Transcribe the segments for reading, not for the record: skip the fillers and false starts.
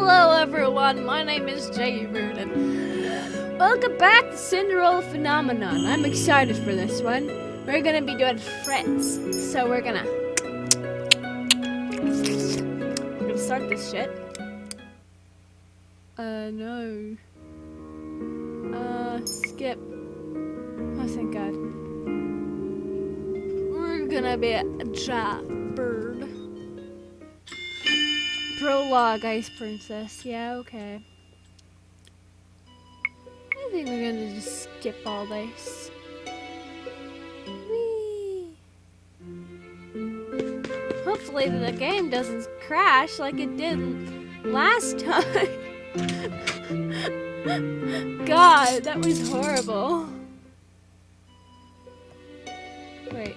Hello everyone, my name is Jay Reardon. Welcome back to Cinderella Phenomenon. I'm excited for this one. We're gonna be doing Fritz. So we're gonna start this shit. No. Skip. Oh, thank God. We're gonna be a bird. Prologue, Ice Princess. Yeah, okay. I think we're gonna just skip all this. Whee! Hopefully the game doesn't crash like it did last time. God, that was horrible. Wait.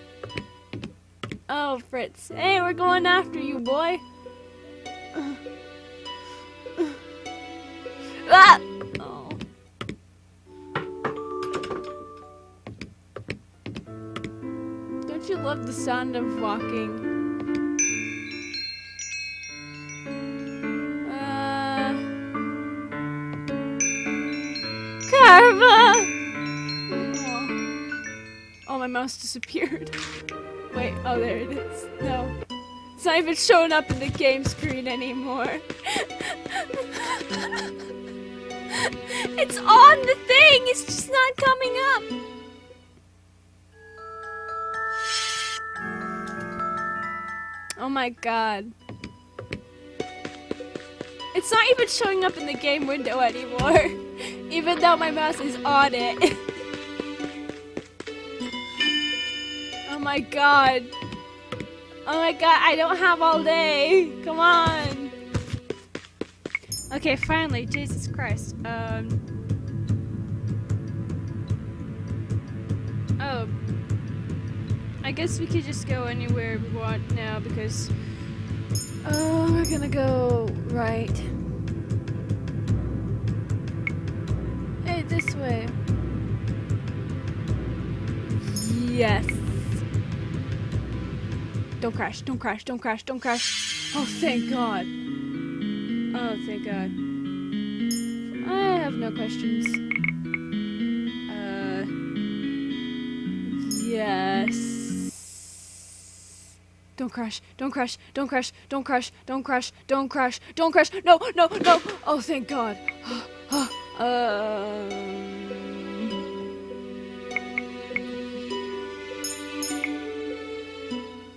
Oh, Fritz. Hey, we're going after you, boy. Ah! Oh. Don't you love the sound of walking? Carva! Oh, my mouse disappeared. Wait, oh, there it is. No. It's not even showing up in the game screen anymore. It's on the thing, it's just not coming up. Oh my God. It's not even showing up in the game window anymore, even though my mouse is on it. Oh my God. Oh my God, I don't have all day. Come on. Okay, finally, Jesus Christ. Oh. I guess we could just go anywhere we want now because... Oh, we're gonna go right. Hey, this way. Yes. Don't crash, don't crash, don't crash, don't crash. Oh, thank God. Oh, thank God. I have no questions. Yes. Don't crash, don't crash, don't crash, don't crash, don't crash, don't crash, don't crash. No, no, no. Oh, thank God.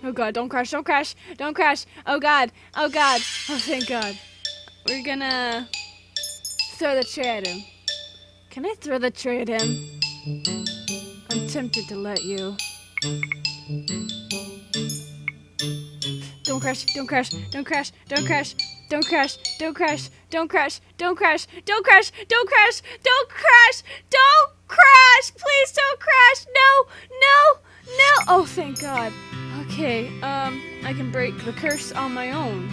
Oh God, don't crash, don't crash, don't crash. Oh God, oh God, oh thank God. We're gonna throw the tray at him. Can I throw the tray at him? I'm tempted to let you. Don't crash, don't crash, don't crash, don't crash, don't crash, don't crash, don't crash, don't crash, don't crash, don't crash, don't crash, don't crash, please don't crash, no, no, no. Oh, thank God. Okay, I can break the curse on my own.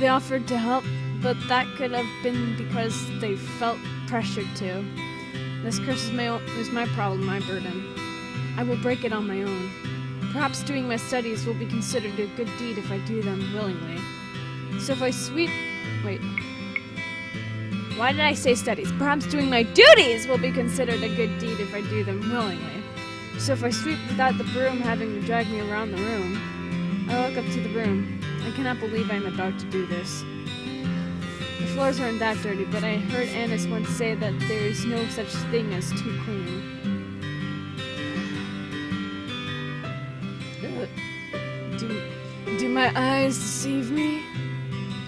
They offered to help, but that could have been because they felt pressured to. This curse is my problem, my burden. I will break it on my own. Perhaps doing my studies will be considered a good deed if I do them willingly. So if I sweep... Wait. Why did I say studies? Perhaps doing my duties will be considered a good deed if I do them willingly. So if I sweep without the broom having to drag me around the room, I walk up to the broom. I cannot believe I'm about to do this. The floors aren't that dirty, but I heard Annis once say that there is no such thing as too clean. Do my eyes deceive me?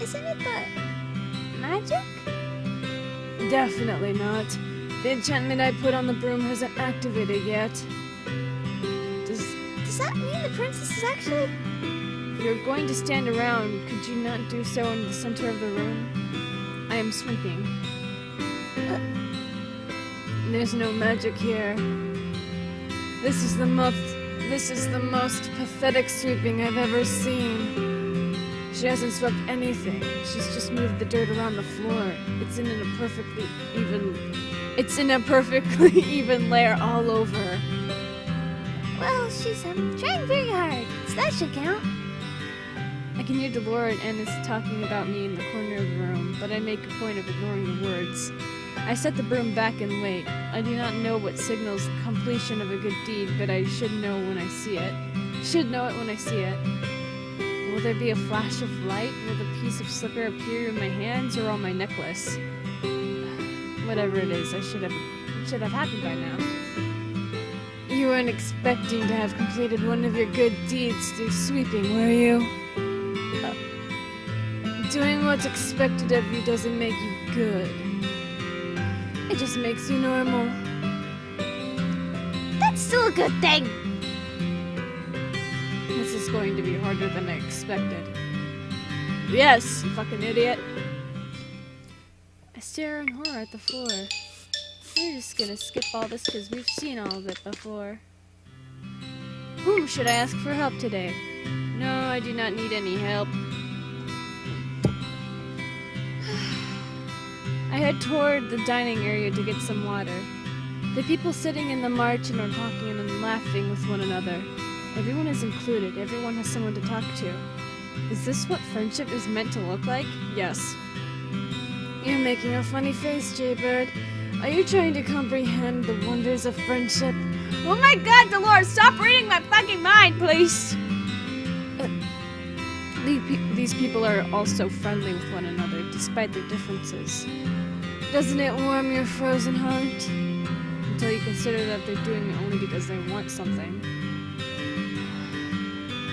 Isn't it the magic? Definitely not. The enchantment I put on the broom hasn't activated yet. Does that mean the princess is actually... If you're going to stand around, could you not do so in the center of the room? I am sweeping. There's no magic here. This is the most pathetic sweeping I've ever seen. She hasn't swept anything. She's just moved the dirt around the floor. It's in a perfectly even layer all over. Well, she's trying very hard, so that should count. I can hear Delora and Ennis talking about me in the corner of the room, but I make a point of ignoring the words. I set the broom back and wait. I do not know what signals completion of a good deed, but I should know when I see it. Should know it when I see it. Will there be a flash of light? Will the piece of slipper appear in my hands or on my necklace? Whatever it is, it should have happened by now. You weren't expecting to have completed one of your good deeds through sweeping, were you? Doing what's expected of you doesn't make you good. It just makes you normal. That's still a good thing. This is going to be harder than I expected. Yes, you fucking idiot. I stare in horror at the floor. We're just gonna skip all this because we've seen all of it before. Whom should I ask for help today? No, I do not need any help. I head toward the dining area to get some water. The people sitting in the margin are talking and laughing with one another. Everyone is included. Everyone has someone to talk to. Is this what friendship is meant to look like? Yes. You're making a funny face, Jaybird. Are you trying to comprehend the wonders of friendship? Oh my god, Dolores, stop reading my fucking mind, please! These people are also friendly with one another, despite their differences. Doesn't it warm your frozen heart? Until you consider that they're doing it only because they want something.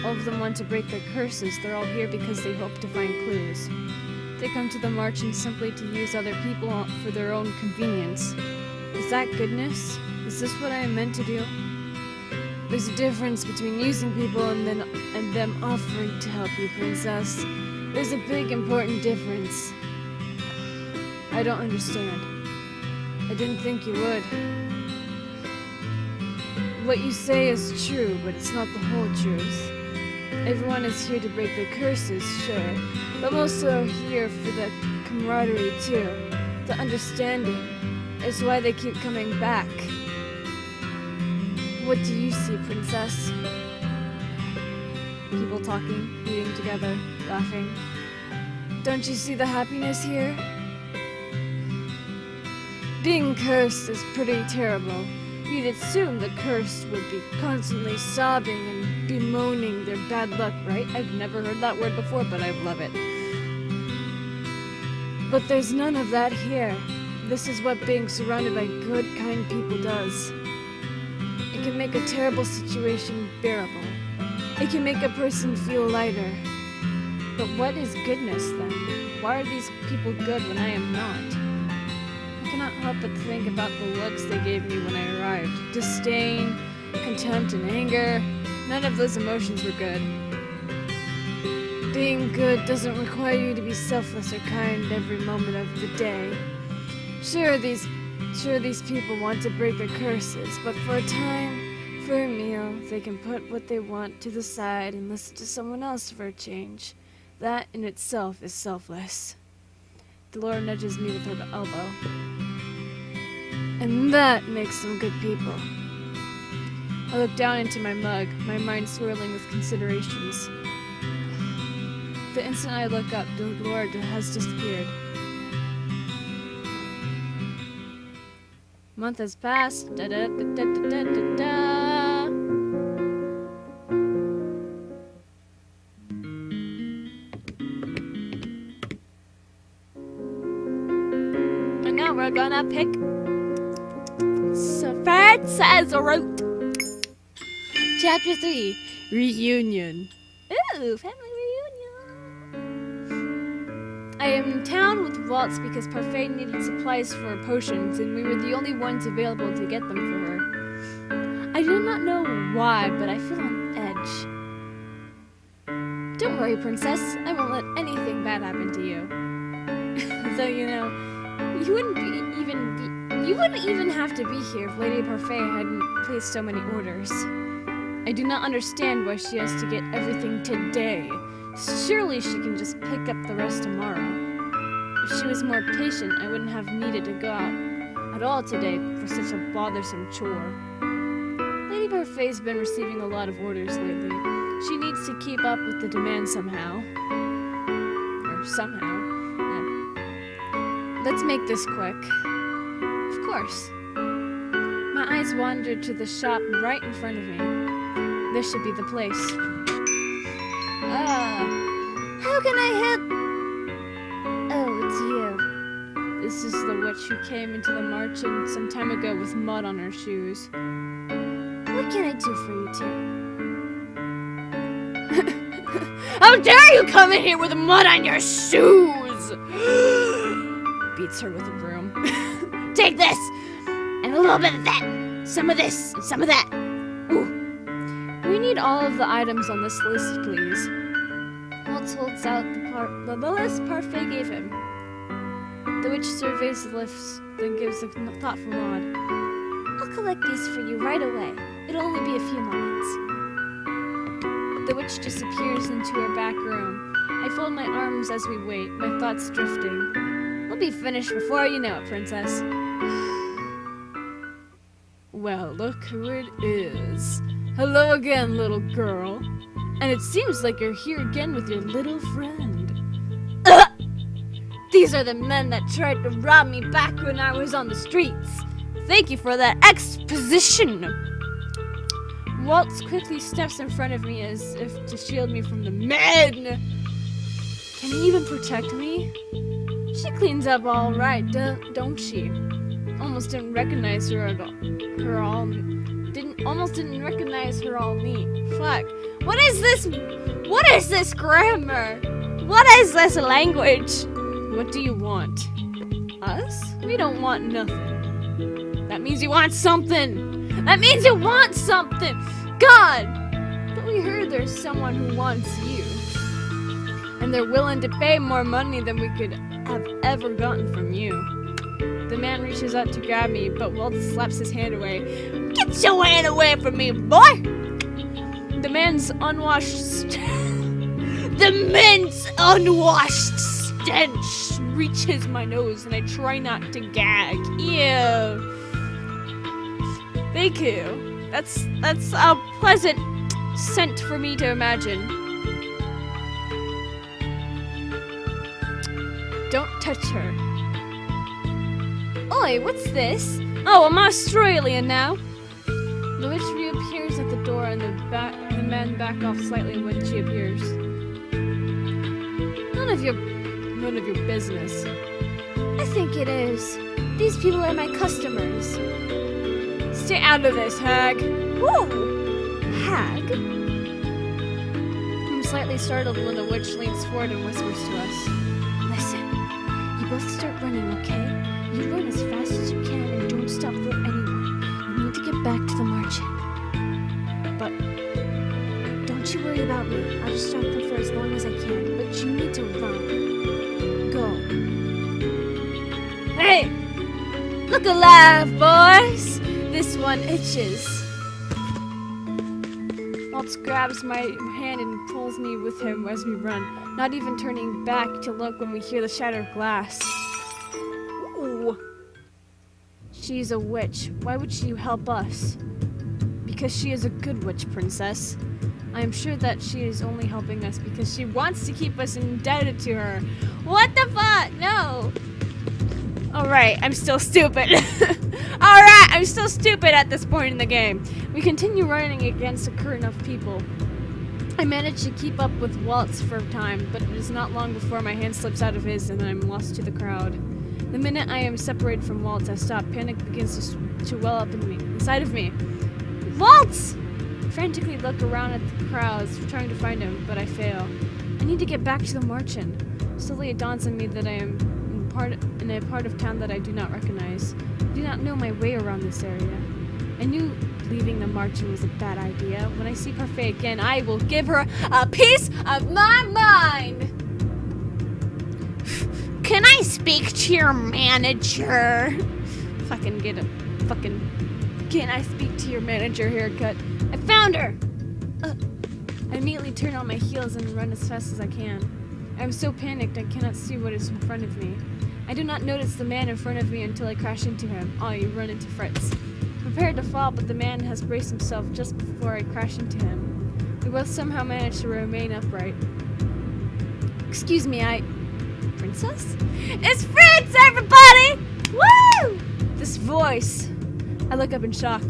All of them want to break their curses. They're all here because they hope to find clues. They come to the marching simply to use other people for their own convenience. Is that goodness? Is this what I am meant to do? There's a difference between using people and them offering to help you, Princess. There's a big, important difference. I don't understand. I didn't think you would. What you say is true, but it's not the whole truth. Everyone is here to break their curses, sure, but most are here for the camaraderie too. The understanding is why they keep coming back. What do you see, Princess? People talking, eating together, laughing. Don't you see the happiness here? Being cursed is pretty terrible. You'd assume the cursed would be constantly sobbing and bemoaning their bad luck, right? I've never heard that word before, but I love it. But there's none of that here. This is what being surrounded by good, kind people does. It can make a terrible situation bearable. It can make a person feel lighter. But what is goodness, then? Why are these people good when I am not? I cannot help but think about the looks they gave me when I arrived. Disdain, contempt, and anger. None of those emotions were good. Being good doesn't require you to be selfless or kind every moment of the day. Sure, these people want to break their curses, but for a time, for a meal, they can put what they want to the side and listen to someone else for a change. That in itself is selfless. Delora nudges me with her elbow. And that makes them good people. I look down into my mug, my mind swirling with considerations. The instant I look up, Delora has disappeared. Month has passed. Da da da da da da da. And now we're gonna pick Princess Root. Chapter 3, Reunion. Ooh, family reunion. I am in town with Waltz because Parfait needed supplies for her potions, and we were the only ones available to get them for her. I do not know why, but I feel on edge. Don't worry, Princess. I won't let anything bad happen to you. Though, you wouldn't even have to be here if Lady Parfait hadn't placed so many orders. I do not understand why she has to get everything today. Surely she can just pick up the rest tomorrow. If she was more patient, I wouldn't have needed to go out at all today for such a bothersome chore. Lady Parfait's been receiving a lot of orders lately. She needs to keep up with the demand somehow. Or somehow. Yeah. Let's make this quick. Of course. My eyes wandered to the shop right in front of me. This should be the place. How can I help? Oh, it's you. This is the witch who came into the marchand some time ago with mud on her shoes. What can I do for you two? How dare you come in here with mud on your shoes! Beats her with a broom. Take this! And a little bit of that! Some of this, and some of that! Ooh. We need all of the items on this list, please. Waltz holds out the list Parfait gave him. The witch surveys the list, then gives a thoughtful nod. I'll collect these for you right away. It'll only be a few moments. The witch disappears into her back room. I fold my arms as we wait, my thoughts drifting. We'll be finished before you know it, princess. Well, look who it is. Hello again, little girl. And it seems like you're here again with your little friend. These are the men that tried to rob me back when I was on the streets. Thank you for that exposition. Waltz quickly steps in front of me as if to shield me from the men. Can he even protect me? She cleans up all right, don't she? Almost didn't recognize her at all. Almost didn't recognize her all neat. Fuck. What is this? What is this grammar? What is this language? What do you want? Us? We don't want nothing. That means you want something. That means you want something. God! But we heard there's someone who wants you. And they're willing to pay more money than we could have ever gotten from you. The man reaches out to grab me, but Waltz slaps his hand away. Get your hand away from me, boy! The men's unwashed stench reaches my nose, and I try not to gag. Ew. Thank you. That's a pleasant scent for me to imagine. Don't touch her. Oi, what's this? Oh, I'm Australian now. The witch reappears at the door, and the men back off slightly when she appears. None of your business. I think it is. These people are my customers. Stay out of this, hag. Whoa! Hag? I'm slightly startled when the witch leans forward and whispers to us. Listen, you both start running, okay? You run as fast as you can and don't stop for anyone. You need to get back to the marchand. But don't you worry about me. I'll distract them for as long as I can. But you need to run. Go. Hey! Look alive, boys! This one itches. Waltz grabs my hand and pulls me with him as we run, not even turning back to look when we hear the shattered glass. Ooh. She's a witch. Why would she help us? Because she is a good witch, princess. I am sure that she is only helping us because she wants to keep us indebted to her. What the fuck? No! Alright, I'm still stupid. Alright, I'm still stupid at this point in the game. We continue running against a curtain of people. I manage to keep up with Waltz for a time, but it is not long before my hand slips out of his and I'm lost to the crowd. The minute I am separated from Waltz, I stop. Panic begins to well up inside of me. Waltz! I frantically look around at the crowds, trying to find him, but I fail. I need to get back to the marchand. Slowly it dawns on me that I am in a part of town that I do not recognize. I do not know my way around this area. I knew leaving the marchand was a bad idea. When I see Parfait again, I will give her a piece of my mind! Can I speak to your manager? Fucking get a fucking... Can I speak to your manager haircut? I found her! I immediately turn on my heels and run as fast as I can. I am so panicked I cannot see what is in front of me. I do not notice the man in front of me until I crash into him. Oh, you run into Fritz. prepared to fall, but the man has braced himself just before I crash into him. We both somehow manage to remain upright. Excuse me, Princess? It's Fritz, everybody! Woo! This voice. I look up in shock.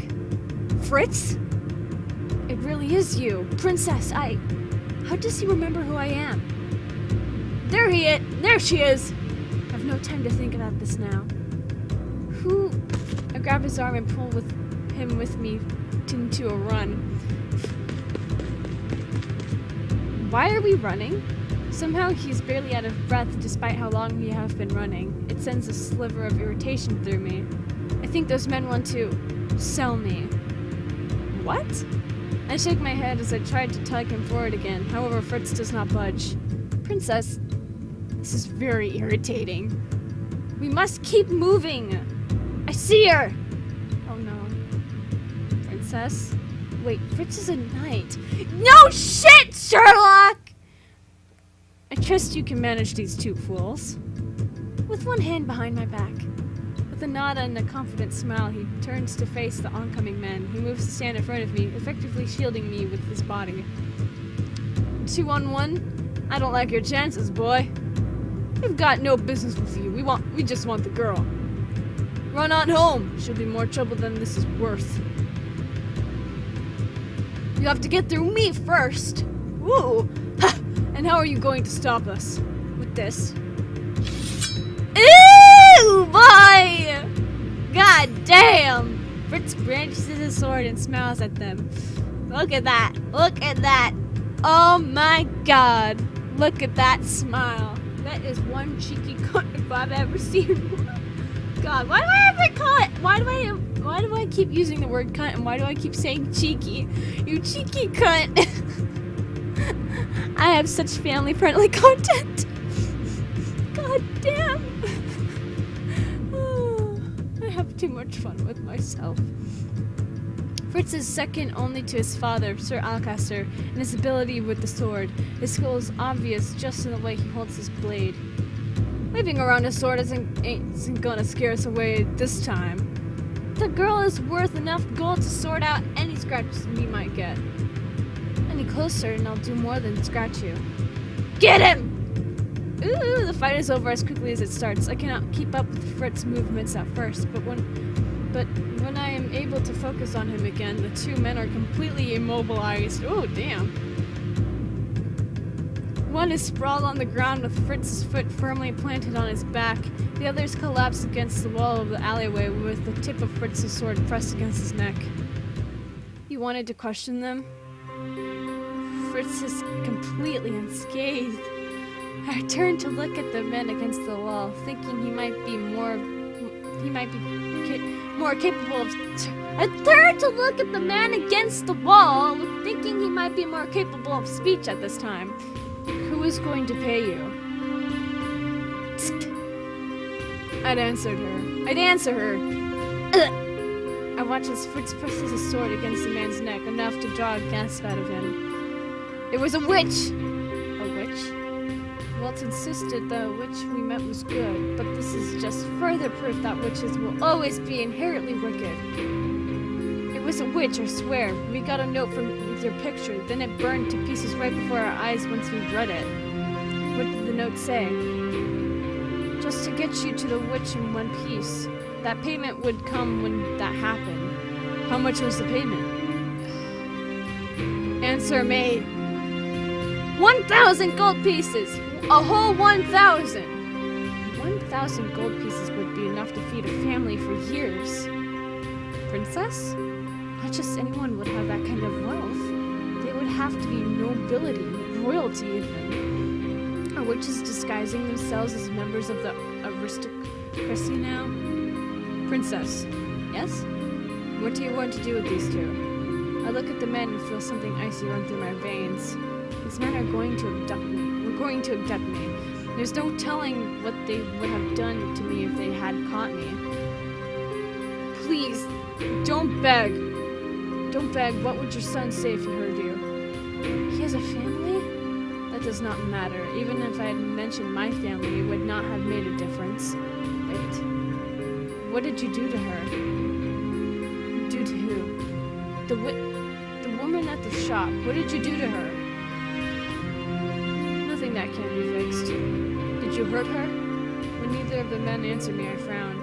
Fritz? It really is you. Princess, How does he remember who I am? There she is! I've no time to think about this now. Who? I grab his arm and pull him with me into a run. Why are we running? Somehow he's barely out of breath despite how long we have been running. It sends a sliver of irritation through me. I think those men want to sell me. What? I shake my head as I try to tug him forward again. However, Fritz does not budge. Princess, this is very irritating. We must keep moving. I see her. Oh no. Princess? Wait, Fritz is a knight. No shit, Sherlock! I trust you can manage these two fools. With one hand behind my back. With a nod and a confident smile, he turns to face the oncoming men. He moves to stand in front of me, effectively shielding me with his body. 2-on-1? I don't like your chances, boy. We've got no business with you. We just want the girl. Run on home. She'll be more trouble than this is worth. You have to get through me first. Woo! Ha! And how are you going to stop us? With this? Ew, boy! God damn! Fritz brandishes his sword and smiles at them. Look at that! Look at that! Oh my god! Look at that smile! That is one cheeky cunt if I've ever seen one. God, why do I ever call it? Why do I keep using the word cunt and why do I keep saying cheeky? You cheeky cunt! I have such family-friendly content. God damn. Oh, I have too much fun with myself. Fritz is second only to his father, Sir Alcaster, in his ability with the sword. His skill is obvious just in the way he holds his blade. Waving around a sword isn't gonna scare us away this time. The girl is worth enough gold to sort out any scratches we might get. Any closer and I'll do more than scratch you. Get him! Ooh, the fight is over as quickly as it starts. I cannot keep up with Fritz's movements at first, but when I am able to focus on him again, the two men are completely immobilized. Oh, damn. One is sprawled on the ground with Fritz's foot firmly planted on his back. The other is collapsed against the wall of the alleyway with the tip of Fritz's sword pressed against his neck. You wanted to question them? Fritz is completely unscathed. I turned to look at the men against the wall, thinking he might be more capable of. I turned to look at the man against the wall, thinking he might be more capable of speech at this time. Who is going to pay you? I'd answer her. I watched as Fritz presses his sword against the man's neck, enough to draw a gasp out of him. It was a witch! A witch? Walt insisted the witch we met was good, but this is just further proof that witches will always be inherently wicked. It was a witch, I swear. We got a note with your picture, then it burned to pieces right before our eyes once we read it. What did the note say? Just to get you to the witch in one piece. That payment would come when that happened. How much was the payment? Answer made. 1,000 gold pieces! A whole 1,000! 1,000 gold pieces would be enough to feed a family for years. Princess? Not just anyone would have that kind of wealth. They would have to be nobility, royalty even. Are witches disguising themselves as members of the aristocracy now? Princess. Yes? What do you want to do with these two? I look at the men and feel something icy run through my veins. These men are going to abduct me. We're going to abduct me. There's no telling what they would have done to me if they had caught me. Please, don't beg. Don't beg. What would your son say if he heard you? He has a family? That does not matter. Even if I had mentioned my family, it would not have made a difference. Wait. What did you do to her? to who? The woman at the shop. What did you do to her? Nothing that can be fixed. Did you hurt her? When neither of the men answered me, I frowned.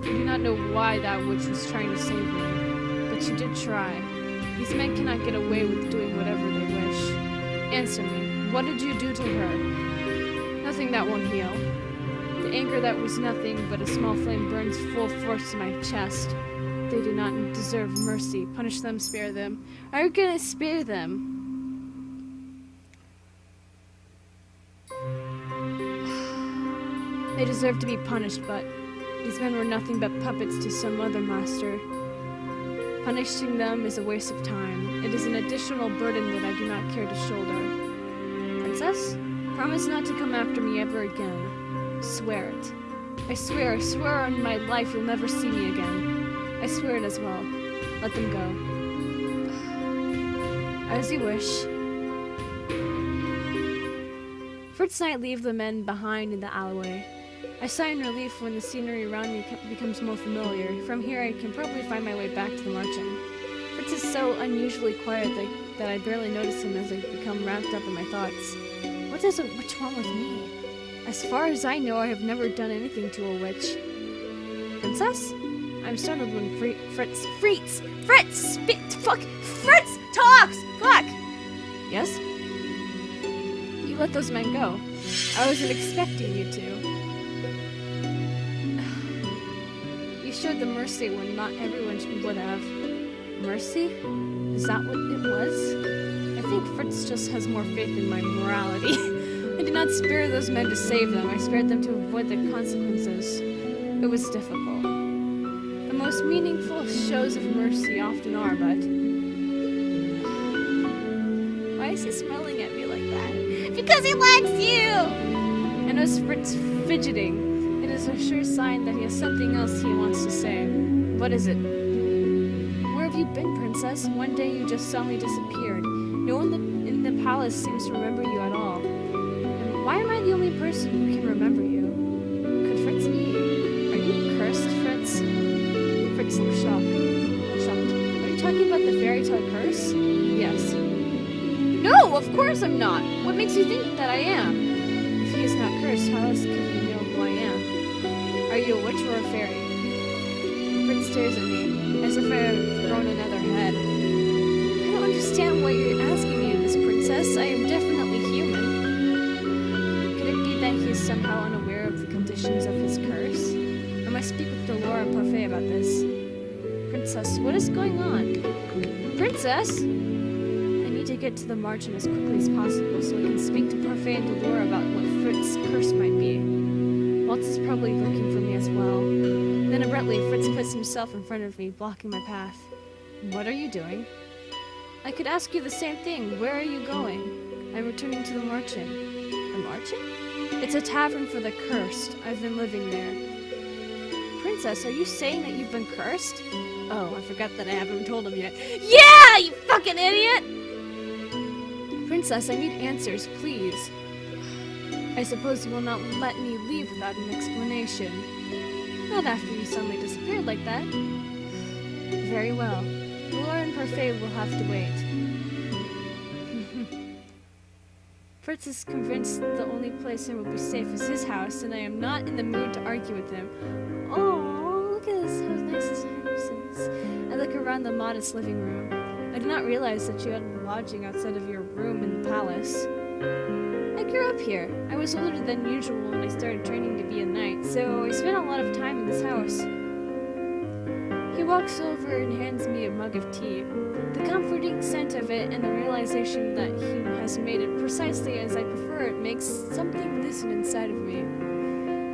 I do not know why that witch was trying to save me, but she did try. These men cannot get away with doing whatever they wish. Answer me. What did you do to her? Nothing that won't heal. The anger that was nothing but a small flame burns full force in my chest. They do not deserve mercy. Punish them, spare them. Are you gonna spare them? They deserve to be punished, but these men were nothing but puppets to some other master. Punishing them is a waste of time. It is an additional burden that I do not care to shoulder. Princess, promise not to come after me ever again. Swear it. I swear on my life you'll never see me again. I swear it as well. Let them go. As you wish. Fritz and I leave the men behind in the alleyway. I sigh in relief when the scenery around me becomes more familiar. From here I can probably find my way back to the marching. Fritz is so unusually quiet that I barely notice him as I become wrapped up in my thoughts. What is a witch want with me? As far as I know, I have never done anything to a witch. Princess? I'm startled when Fritz talks! Fuck! Yes? You let those men go. I wasn't expecting you to. You showed the mercy when not everyone would have. Mercy? Is that what it was? I think Fritz just has more faith in my morality. I did not spare those men to save them. I spared them to avoid the consequences. It was difficult. The most meaningful shows of mercy often are, but... Why is he smiling at me like that? Because he likes you! I notice Fritz fidgeting. It is a sure sign that he has something else he wants to say. What is it? Where have you been, Princess? One day you just suddenly disappeared. No one in the palace seems to remember you at all. And why am I the only person who can remember you? Could Fritz be... Are you cursed, Fritz? Fritz looked shocked. Are you talking about the fairy tale curse? Yes. No, of course I'm not. What makes you think that I am? If he is not cursed, how else can he know who I am? Are you a witch or a fairy? Fritz stares at me, as if I have grown another head. I don't understand why you're asking me this, Princess. I am definitely human. Could it be that he is somehow unaware of the conditions of his curse? I must speak with Delora and Parfait about this. Princess, what is going on? Princess? I need to get to the margin as quickly as possible so I can speak to Parfait and Delora about what Fritz's curse might be. Waltz is probably looking for me as well. Then abruptly, Fritz puts himself in front of me, blocking my path. What are you doing? I could ask you the same thing. Where are you going? I'm returning to the Marchen. The Marchen? It's a tavern for the cursed. I've been living there. Princess, are you saying that you've been cursed? Oh, I forgot that I haven't told him yet. Yeah, you fucking idiot! Princess, I need answers, please. I suppose you will not let me leave without an explanation. Not after you suddenly disappeared like that. Very well. Laura and Parfait will have to wait. Fritz is convinced the only place I will be safe is his house, and I am not in the mood to argue with him. Oh, look at this. How nice this house is. I look around the modest living room. I did not realize that you had lodging outside of your room in the palace. I grew up here. I was older than usual when I started training to be a knight, so I spent a lot of time in this house. He walks over and hands me a mug of tea. The comforting scent of it and the realization that he has made it precisely as I prefer it makes something loosen inside of me.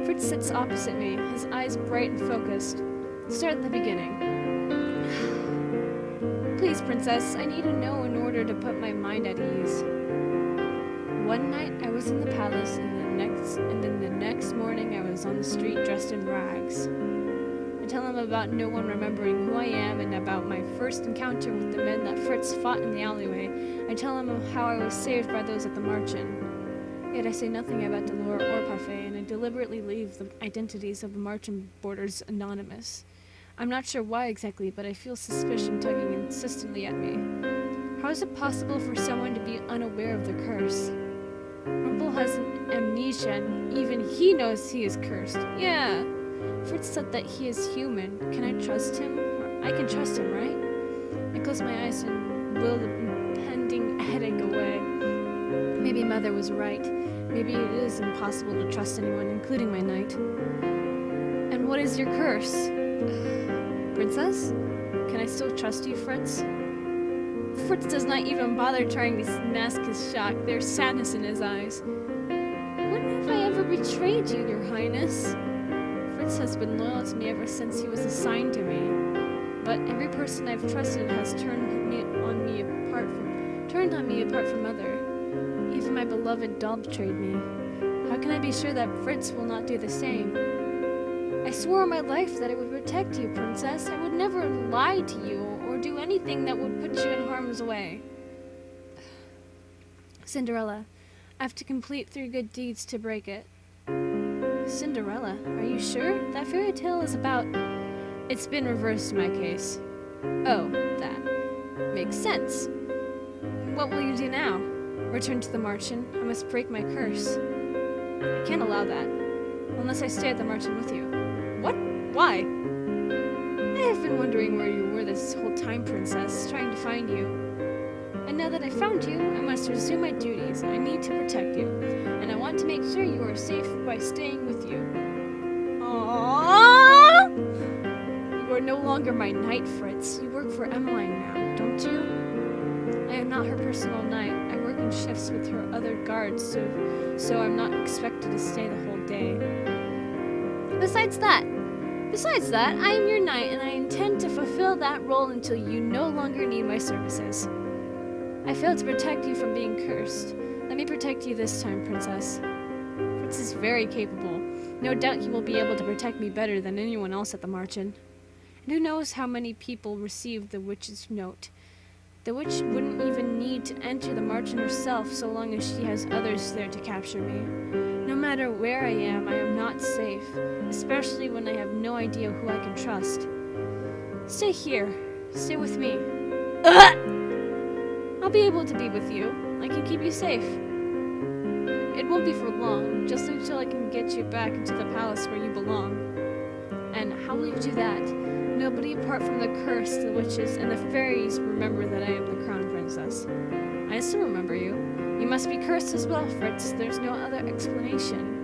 Fritz sits opposite me, his eyes bright and focused. Start at the beginning. Please, Princess, I need to know in order to put my mind at ease. One night I was in the palace, and then the next morning I was on the street dressed in rags. I tell him about no one remembering who I am and about my first encounter with the men that Fritz fought in the alleyway. I tell him of how I was saved by those at the Marchen. Yet I say nothing about Delora or Parfait, and I deliberately leave the identities of the Marchen boarders anonymous. I'm not sure why exactly, but I feel suspicion tugging insistently at me. How is it possible for someone to be unaware of the curse? Rumple has an amnesia, and even he knows he is cursed. Yeah, Fritz said that he is human. Can I trust him? I can trust him, right? I close my eyes and will the impending headache away. Maybe Mother was right. Maybe it is impossible to trust anyone, including my knight. And what is your curse? Princess? Can I still trust you, Fritz? Fritz does not even bother trying to mask his shock. There's sadness in his eyes. When have I ever betrayed you, Your Highness? Fritz has been loyal to me ever since he was assigned to me. But every person I've trusted has turned on me apart from Mother. Even my beloved doll betrayed me. How can I be sure that Fritz will not do the same? I swore on my life that I would protect you, Princess. I would never lie to you or do anything that would put you in harm's way. Cinderella, I have to complete 3 good deeds to break it. Cinderella, are you sure? That fairy tale is about... It's been reversed in my case. Oh, that makes sense. What will you do now? Return to the Marchen. I must break my curse. I can't allow that. Unless I stay at the Marchen with you. What? Why? I have been wondering where you were this whole time, Princess, trying to find you. And now that I found you, I must resume my duties. I need to protect you. And I want to make sure you are safe by staying with you. Aww! You are no longer my knight, Fritz. You work for Emmeline now, don't you? I am not her personal knight. I work in shifts with her other guards, so I'm not expected to stay the whole day. Besides that, I am your knight, and I intend to fulfill that role until you no longer need my services. I failed to protect you from being cursed. Let me protect you this time, Princess. Fritz is very capable. No doubt he will be able to protect me better than anyone else at the Marchen. And who knows how many people received the witch's note. The witch wouldn't even need to enter the Marchen herself so long as she has others there to capture me. No matter where I am not safe, especially when I have no idea who I can trust. Stay here. Stay with me. I'll be able to be with you. I can keep you safe. It won't be for long, just until I can get you back into the palace where you belong. And how will you do that? Nobody apart from the curse, the witches, and the fairies remember that I am the crown princess. I still remember you. You must be cursed as well, Fritz. There's no other explanation.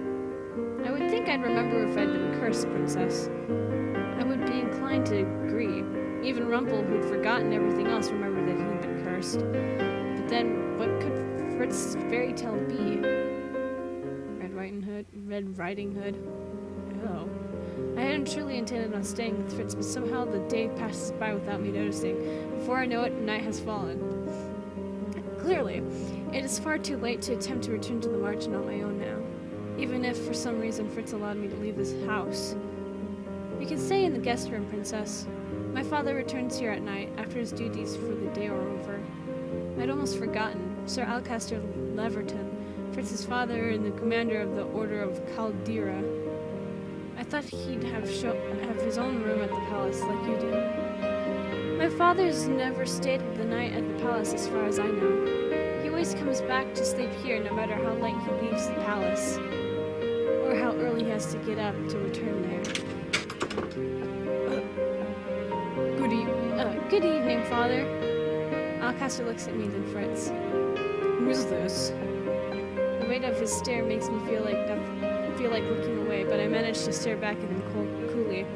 I would think I'd remember if I'd been cursed, Princess. I would be inclined to agree. Even Rumple, who'd forgotten everything else, remembered that he'd been cursed. But then, what could Fritz's fairy tale be? Red Riding Hood? Oh. I hadn't truly intended on staying with Fritz, but somehow the day passes by without me noticing. Before I know it, night has fallen. Clearly, it is far too late to attempt to return to the Marchen on my own now, even if for some reason Fritz allowed me to leave this house. You can stay in the guest room, Princess. My father returns here at night, after his duties for the day are over. I'd almost forgotten. Sir Alcaster Leverton, Fritz's father and the commander of the Order of Caldera. I thought he'd have his own room at the palace, like you do. My father's never stayed the night at the palace, as far as I know. He always comes back to sleep here, no matter how late he leaves the palace, or how early he has to get up to return there. Good evening, Father. Alcaster looks at me, then Fritz. Who is this? The weight of his stare makes me feel like looking away, but I manage to stare back at him coolly.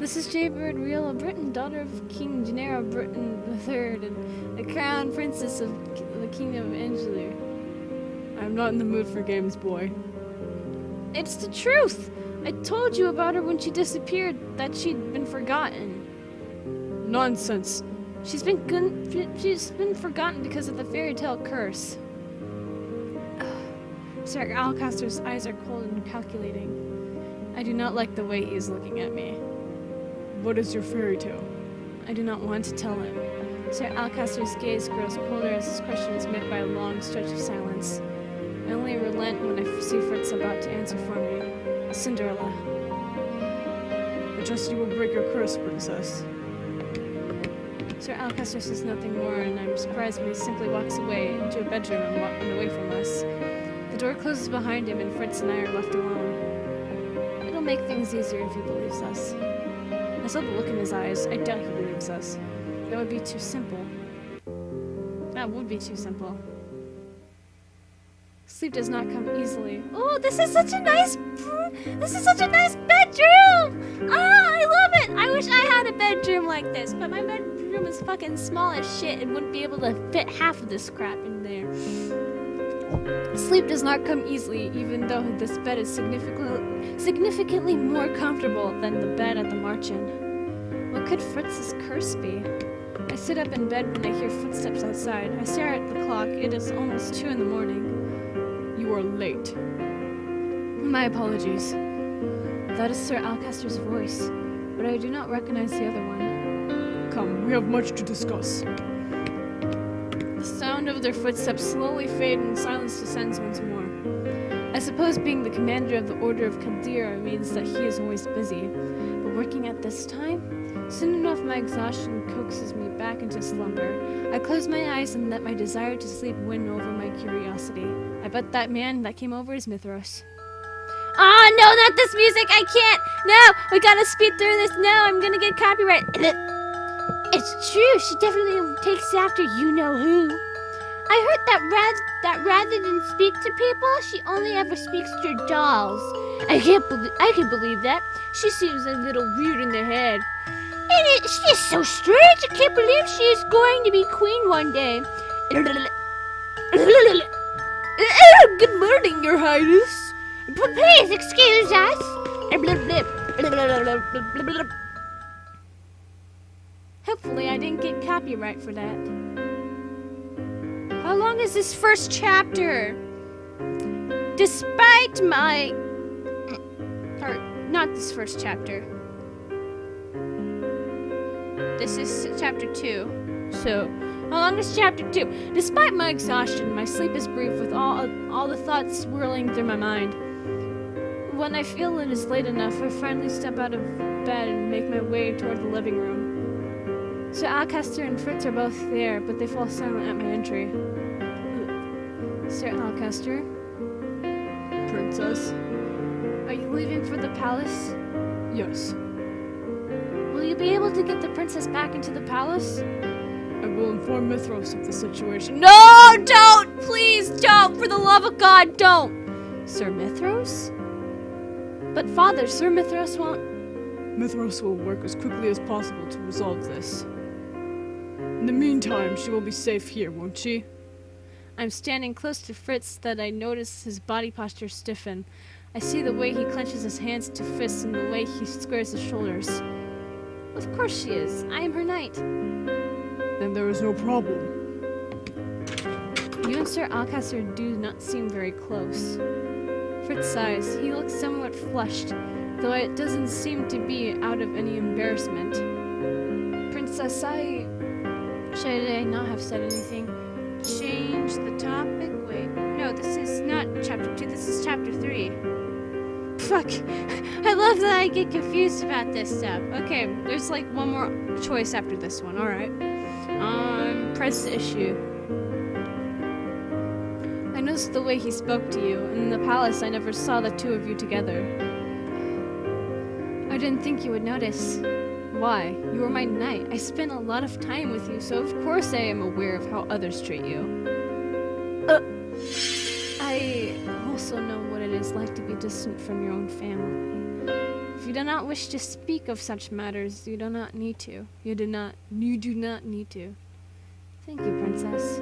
This is Jaybird Riel of Britain, daughter of King Gennaro Britain III, and the crown princess of the Kingdom of Anjou. I'm not in the mood for games, boy. It's the truth! I told you about her when she disappeared, that she'd been forgotten. Nonsense. She's been forgotten because of the fairy tale curse. Sir Alcaster's eyes are cold and calculating. I do not like the way he is looking at me. What is your fairy tale? I do not want to tell him. Sir Alcaster's gaze grows colder as his question is met by a long stretch of silence. I only relent when I see Fritz about to answer for me. Cinderella. A suggest you will break your curse, princess. Sir Alcester says nothing more, and I'm surprised when he simply walks away into a bedroom and away from us. The door closes behind him, and Fritz and I are left alone. It'll make things easier if he believes us. I saw the look in his eyes. I doubt he believes us. That would be too simple. That would be too simple. Sleep does not come easily. Oh, this is such a nice bedroom! Ah, I love it! I wish I had a bedroom like this, but my bedroom is fucking small as shit and wouldn't be able to fit half of this crap in there. Sleep does not come easily, even though this bed is significantly more comfortable than the bed at the March Inn. What could Fritz's curse be? I sit up in bed when I hear footsteps outside. I stare at the clock. It is almost 2 in the morning. You are late. My apologies. That is Sir Alcaster's voice, but I do not recognize the other one. Come, we have much to discuss. The sound of their footsteps slowly fade and silence descends once more. I suppose being the commander of the Order of Kaldira means that he is always busy, but working at this time? Soon enough my exhaustion coaxes me back into slumber. I close my eyes and let my desire to sleep win over my curiosity. I bet that man that came over is Mithros. Oh no, not this music! I can't! No! We gotta speed through this! No, I'm gonna get copyright! It's true, she definitely takes after you-know-who. I heard that rather than speak to people, she only ever speaks to dolls. I can believe that. She seems a little weird in the head. And she is so strange, I can't believe she is going to be queen one day. Good morning, Your Highness. Please excuse us. Hopefully I didn't get copyright for that. How long is this first chapter? Despite my... Or, not this first chapter. This is chapter 2. So, how long is chapter 2? Despite my exhaustion, my sleep is brief with all the thoughts swirling through my mind. When I feel it is late enough, I finally step out of bed and make my way toward the living room. Sir Alcaster and Fritz are both there, but they fall silent at my entry. Sir Alcaster? Princess? Are you leaving for the palace? Yes. Will you be able to get the princess back into the palace? I will inform Mithros of the situation. No, don't! Please don't! For the love of God, don't! Sir Mithros? But father, Sir Mithros won't... Mithros will work as quickly as possible to resolve this. In the meantime, she will be safe here, won't she? I'm standing close to Fritz that I notice his body posture stiffen. I see the way he clenches his hands to fists and the way he squares his shoulders. Of course she is. I am her knight. Then there is no problem. You and Sir Alcaster do not seem very close. Fritz sighs. He looks somewhat flushed, though it doesn't seem to be out of any embarrassment. Princess, should I not have said anything? Change the topic? Wait. No, this is not chapter 2. This is chapter 3. Fuck. I love that I get confused about this stuff. Okay, there's like one more choice after this one. Alright. Press issue. I noticed the way he spoke to you. In the palace, I never saw the two of you together. I didn't think you would notice. Why? You were my knight. I spent a lot of time with you, so of course I am aware of how others treat you. I also know what it is like to be distant from your own family. If you do not wish to speak of such matters, you do not need to. You do not need to. Thank you, Princess.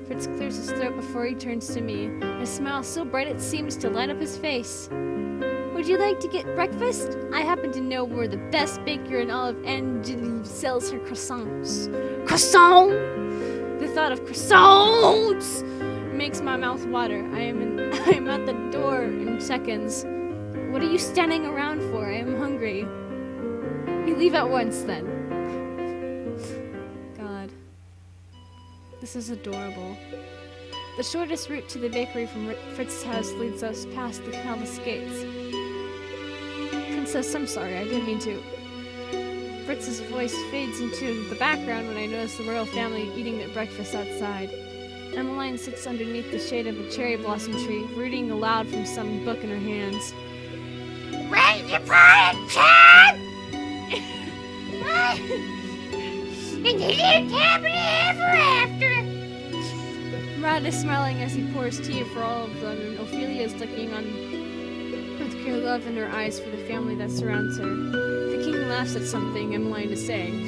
Fritz clears his throat before he turns to me. A smile so bright it seems to light up his face. Would you like to get breakfast? I happen to know where the best baker in all of Angeli sells her croissants. Croissant! The thought of croissants makes my mouth water. I am at the door in seconds. What are you standing around for? I am hungry. You leave at once, then. God. This is adorable. The shortest route to the bakery from Fritz's house leads us past the palace gates. Princess, I'm sorry, I didn't mean to. Fritz's voice fades into the background when I notice the royal family eating their breakfast outside. Emmeline sits underneath the shade of a cherry blossom tree, reading aloud from some book in her hands. Where's your parent, Chad? And he lived happily ever after. Rad is smiling as he pours tea for all of them, and Ophelia is looking on with pure love in her eyes for the family that surrounds her. The king laughs at something Emmeline is saying.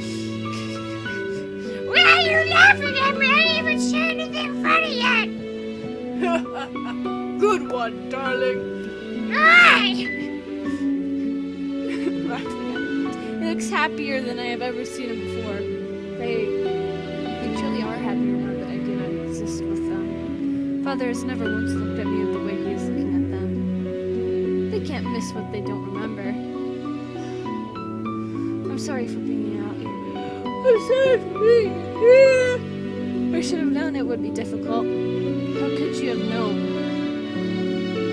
Why are you laughing at me? I ain't even said anything funny yet. Good one, darling. Aye. He looks happier than I have ever seen him before. They truly are happier now that I do not exist with them. Father has never once looked at me the way he is looking at them. They can't miss what they don't remember. I'm sorry for being out here. I'm sorry for being here. I should have known it would be difficult. How could you have known?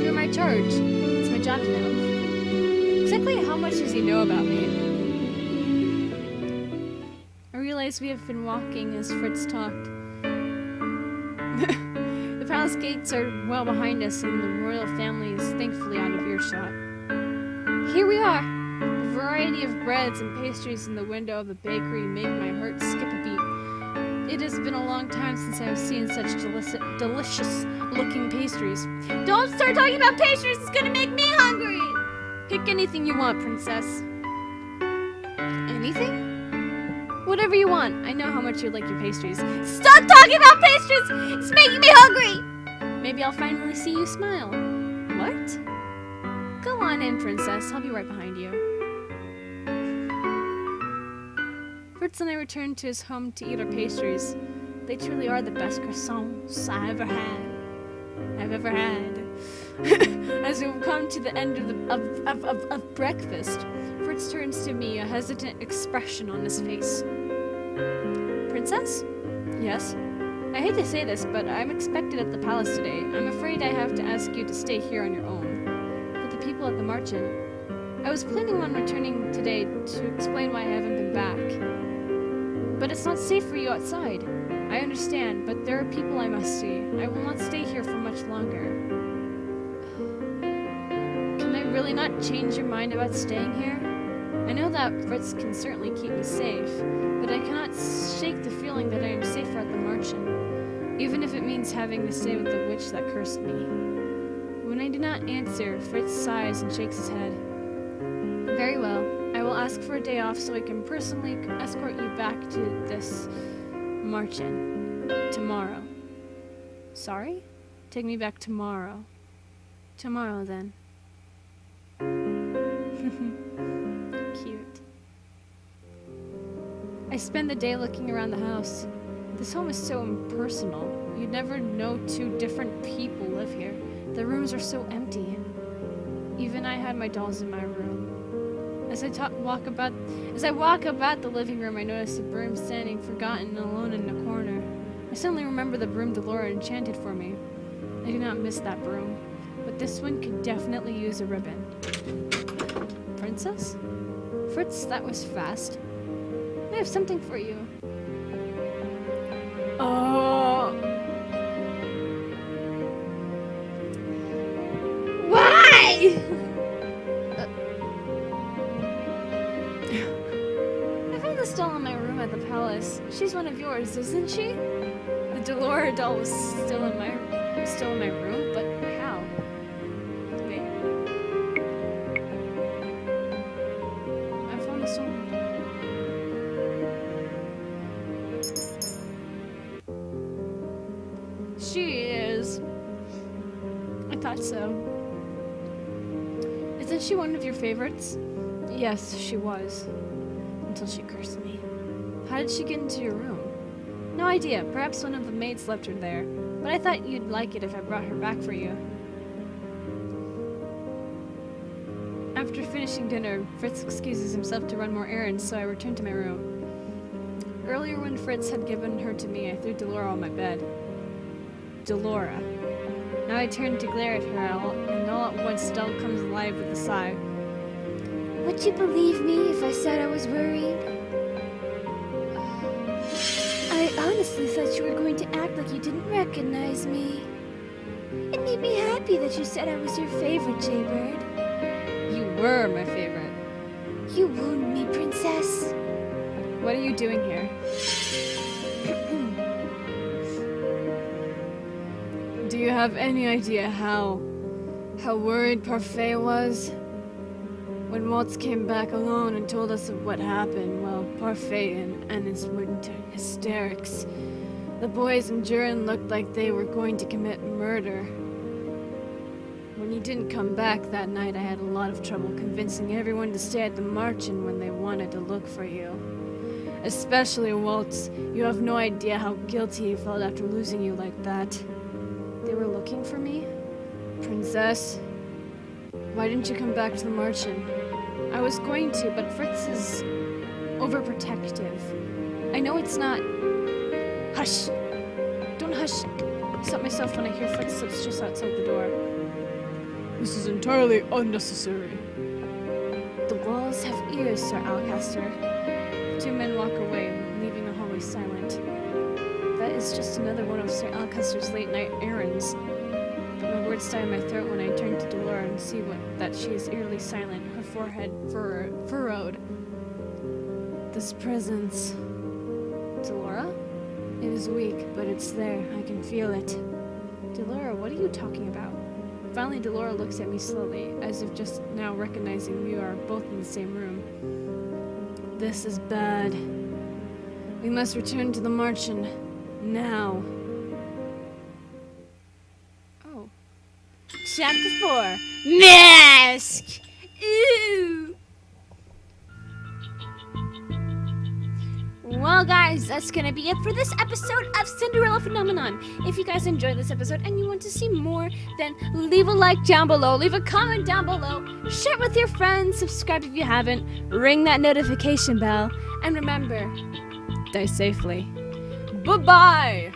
You're my charge. It's my job to know. Exactly how much does he know about me? I realize we have been walking as Fritz talked. The palace gates are well behind us, and the royal family is thankfully out of earshot. Here we are! The variety of breads and pastries in the window of the bakery make my heart skip a beat. It has been a long time since I have seen such delicious-looking pastries. Don't start talking about pastries. It's gonna make me hungry. Pick anything you want, princess. Anything? Whatever you want. I know how much you like your pastries. Stop talking about pastries. It's making me hungry. Maybe I'll finally see you smile. What? Go on in, princess. I'll be right behind you. Fritz and I returned to his home to eat our pastries. They truly are the best croissants I've ever had. As we come to the end of breakfast, Fritz turns to me, a hesitant expression on his face. Princess? Yes? I hate to say this, but I'm expected at the palace today. I'm afraid I have to ask you to stay here on your own. With the people at the marching. I was planning on returning today to explain why I haven't been back. But it's not safe for you outside. I understand, but there are people I must see. I will not stay here for much longer. Can I really not change your mind about staying here? I know that Fritz can certainly keep me safe, but I cannot shake the feeling that I am safer at the Marchen, even if it means having to stay with the witch that cursed me. When I do not answer, Fritz sighs and shakes his head. Very well. I will ask for a day off so I can personally escort you back to this Marchen. Tomorrow. Sorry? Take me back tomorrow. Tomorrow, then. Cute. I spend the day looking around the house. This home is so impersonal. You'd never know two different people live here. The rooms are so empty. Even I had my dolls in my room. As I walk about the living room, I notice a broom standing forgotten and alone in a corner. I suddenly remember the broom Delora enchanted for me. I do not miss that broom, but this one could definitely use a ribbon. Princess? Fritz, that was fast. I have something for you. Oh. Why? I found this doll in my room at the palace. She's one of yours, isn't she? The Delora doll was still in my room, but how? Wait. I found this one. She is. I thought so. Isn't she one of your favorites? Yes, she was. Until she cursed me. How did she get into your room? No idea. Perhaps one of the maids left her there. But I thought you'd like it if I brought her back for you. After finishing dinner, Fritz excuses himself to run more errands, so I return to my room. Earlier when Fritz had given her to me, I threw Delora on my bed. Delora. Now I turn to glare at her, and all at once Stella comes alive with a sigh. Would you believe me if I said I was worried? I honestly thought you were going to act like you didn't recognize me. It made me happy that you said I was your favorite, Jaybird. You were my favorite. You wound me, princess. What are you doing here? Do you have any idea how worried Parfait was? When Waltz came back alone and told us of what happened, well, Parfait and Ennis went into hysterics. The boys and Jurin looked like they were going to commit murder. When you didn't come back that night, I had a lot of trouble convincing everyone to stay at the Marchen when they wanted to look for you. Especially Waltz. You have no idea how guilty he felt after losing you like that. They were looking for me? Princess? Why didn't you come back to the Marchen? I was going to, but Fritz is overprotective. I know it's not... Hush! Don't hush! I stop myself when I hear footsteps just outside the door. This is entirely unnecessary. The walls have ears, Sir Alcaster. The two men walk away, leaving the hallway silent. That is just another one of Sir Alcaster's late-night errands. But my words die in my throat when I turn to Delora and see that she is eerily silent, her forehead furrowed. This presence... Delora? It is weak, but it's there. I can feel it. Delora, what are you talking about? Finally, Delora looks at me slowly, as if just now recognizing we are both in the same room. This is bad. We must return to the Marchen. Now. Oh. Chapter 4. Mask! Ooh! Well, guys, that's gonna be it for this episode of Cinderella Phenomenon. If you guys enjoyed this episode and you want to see more, then leave a like down below, leave a comment down below, share it with your friends, subscribe if you haven't, ring that notification bell, and remember, Die safely. Bye-bye!